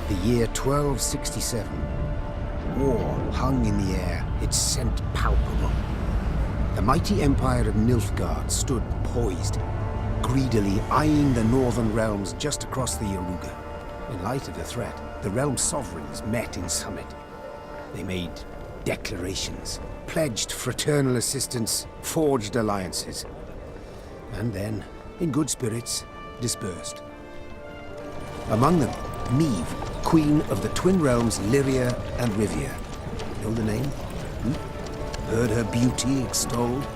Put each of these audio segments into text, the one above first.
The year 1267. War hung in the air, its scent palpable. The mighty empire of Nilfgaard stood poised, greedily eyeing the northern realms just across the Yaruga. In light of the threat, the realm sovereigns met in summit. They made declarations, pledged fraternal assistance, forged alliances, and then, in good spirits, dispersed. Among them, Meve, queen of the twin realms Lyria and Rivia. Know the name? Heard her beauty extolled?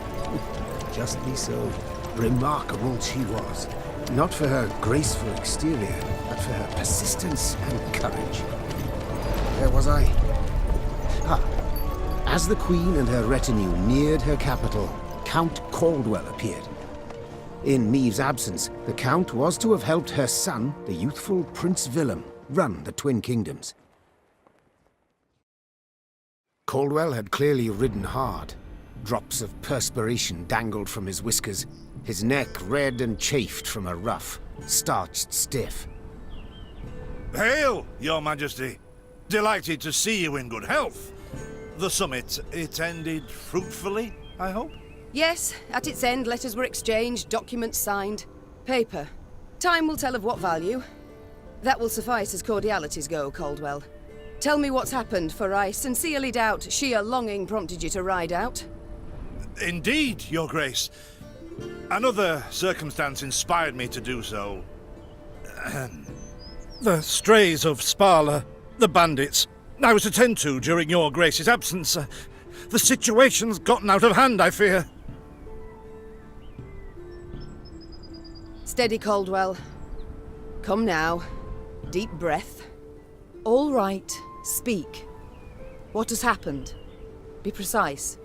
Justly so. Remarkable she was. Not for her graceful exterior, but for her persistence and courage. Where was I? As the queen and her retinue neared her capital, Count Caldwell appeared. In Meve's absence, the Count was to have helped her son, the youthful Prince Willem, run the Twin Kingdoms. Caldwell had clearly ridden hard. Drops of perspiration dangled from his whiskers, his neck red and chafed from a ruff, starched stiff. Hail, Your Majesty! Delighted to see you in good health. The summit, it ended fruitfully, I hope? Yes, at its end letters were exchanged, documents signed. Paper. Time will tell of what value. That will suffice as cordialities go, Caldwell. Tell me what's happened, for I sincerely doubt sheer longing prompted you to ride out. Indeed, Your Grace. Another circumstance inspired me to do so. The strays of Sparla, the bandits, I was to tend to during Your Grace's absence. The situation's gotten out of hand, I fear. Steady, Caldwell. Come now. Deep breath. All right. Speak. What has happened? Be precise.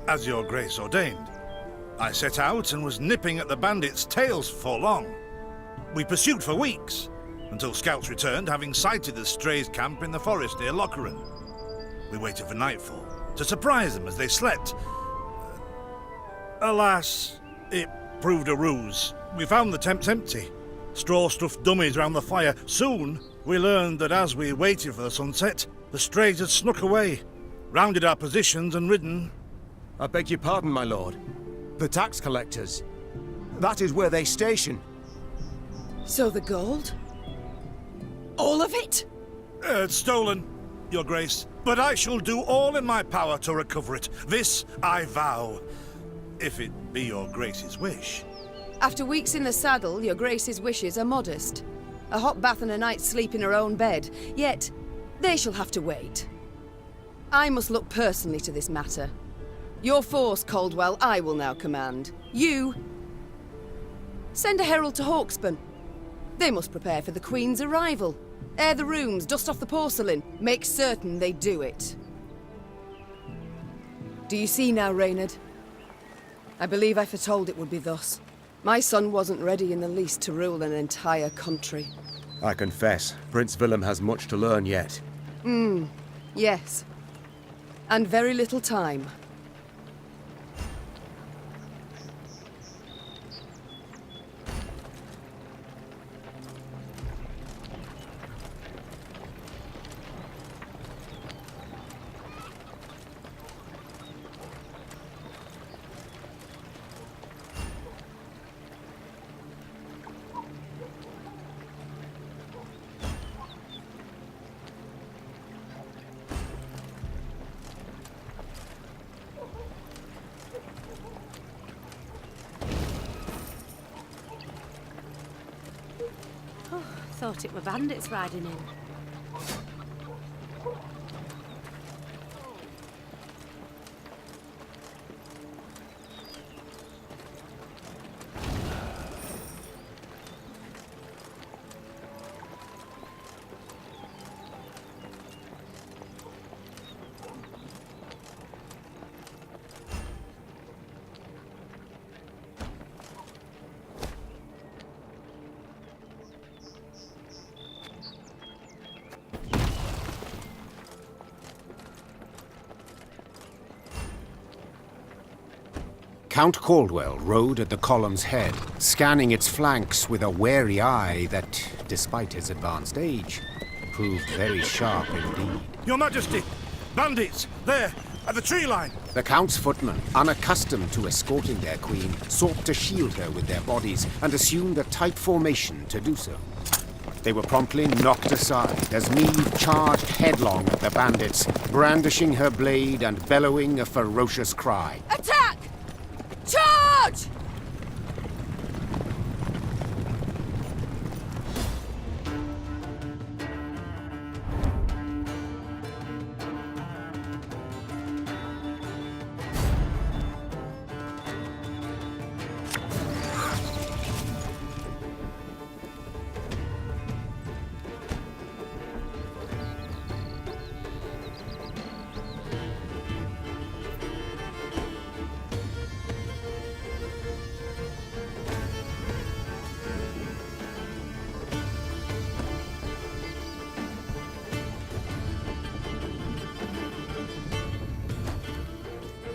As Your Grace ordained, I set out and was nipping at the bandits' tails for long. We pursued for weeks, until scouts returned, having sighted the strays' camp in the forest near Locheren. We waited for nightfall to surprise them as they slept. Alas, it proved a ruse. We found the tents empty, straw-stuffed dummies round the fire. Soon, we learned that as we waited for the sunset, the strays had snuck away, rounded our positions and ridden. I beg your pardon, my lord. The tax collectors. That is where they station. So the gold? All of it? It's stolen, Your Grace, but I shall do all in my power to recover it. This I vow, if it be Your Grace's wish. After weeks in the saddle, Your Grace's wishes are modest. A hot bath and a night's sleep in her own bed. Yet, they shall have to wait. I must look personally to this matter. Your force, Caldwell, I will now command. You... send a herald to Hawksburn. They must prepare for the Queen's arrival. Air the rooms, dust off the porcelain. Make certain they do it. Do you see now, Reynard? I believe I foretold it would be thus. My son wasn't ready in the least to rule an entire country. I confess, Prince Willem has much to learn yet. Yes. And very little time. Thought it were bandits riding in. Count Caldwell rode at the column's head, scanning its flanks with a wary eye that, despite his advanced age, proved very sharp indeed. Your Majesty! Bandits! There! At the tree line! The Count's footmen, unaccustomed to escorting their queen, sought to shield her with their bodies and assumed a tight formation to do so. They were promptly knocked aside as Meve charged headlong at the bandits, brandishing her blade and bellowing a ferocious cry. Attack! Charge!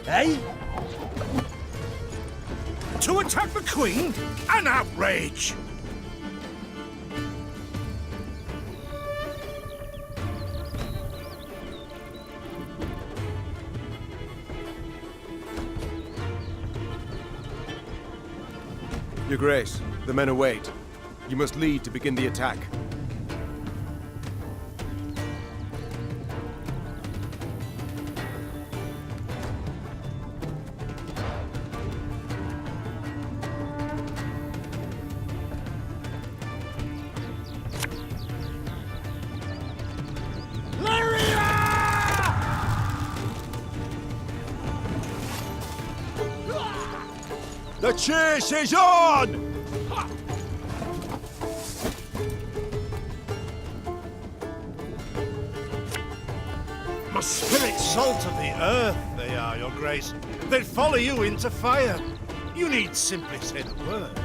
Eh? To attack the Queen? An outrage! Your Grace, the men await. You must lead to begin the attack. The chase is on! The spirit salt of the earth, they are, Your Grace. They'd follow you into fire. You need simply say the word.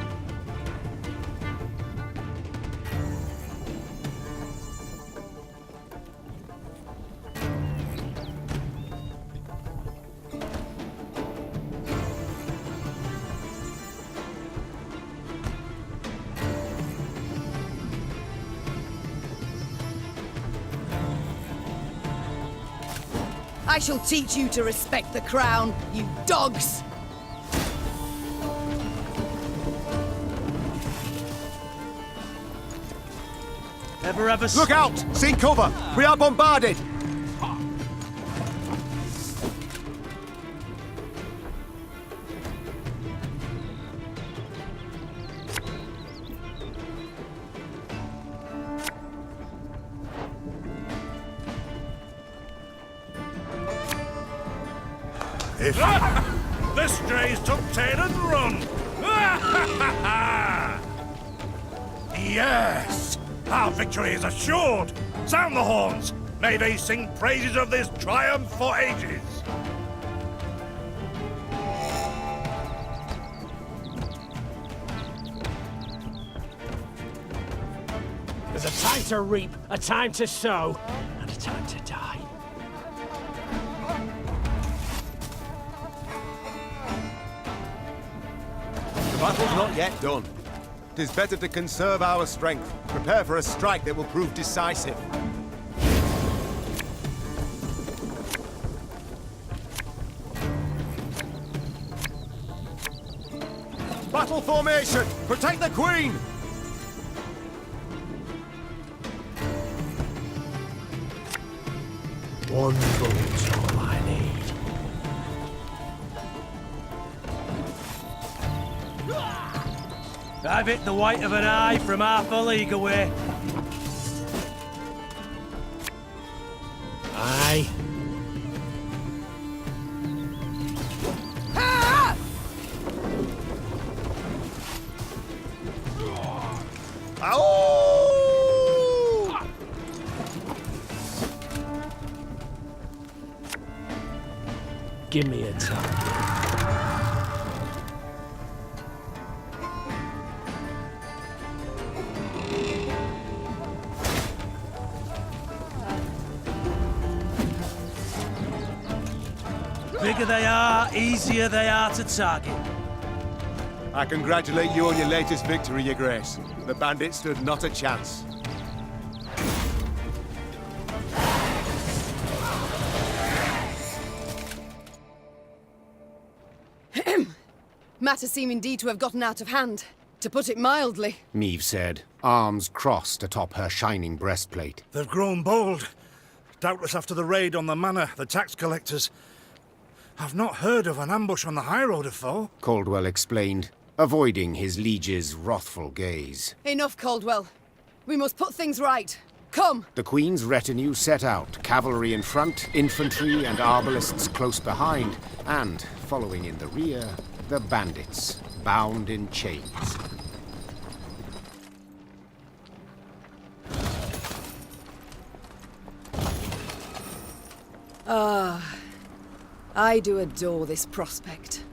I shall teach you to respect the crown, you dogs! Ever have a... Look out! Seek cover! We are bombarded! If the strays took tail and run! Yes! Our victory is assured! Sound the horns! May they sing praises of this triumph for ages! There's a time to reap, a time to sow, and a time to die. The battle's not yet done. It is better to conserve our strength, prepare for a strike that will prove decisive. Battle formation! Protect the Queen! One bullet's all I need. I've hit the white of an eye from half a league away. Aye. Ow! Give me a target. Bigger they are, easier they are to target. I congratulate you on your latest victory, Your Grace. The bandits stood not a chance. matter seem indeed to have gotten out of hand, to put it mildly. Meve said, arms crossed atop her shining breastplate. They've grown bold. Doubtless after the raid on the manor, the tax collectors. I've not heard of an ambush on the high road afore. Caldwell explained, avoiding his liege's wrathful gaze. Enough, Caldwell. We must put things right. Come! The Queen's retinue set out, cavalry in front, infantry and arbalists close behind, and, following in the rear, the bandits, bound in chains. I do adore this prospect.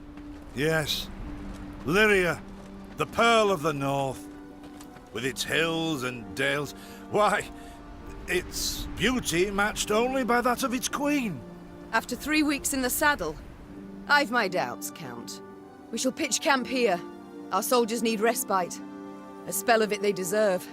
Yes. Lyria, the Pearl of the North. With its hills and dales. Why, its beauty matched only by that of its queen. After 3 weeks in the saddle, I've my doubts, Count. We shall pitch camp here. Our soldiers need respite. A spell of it they deserve.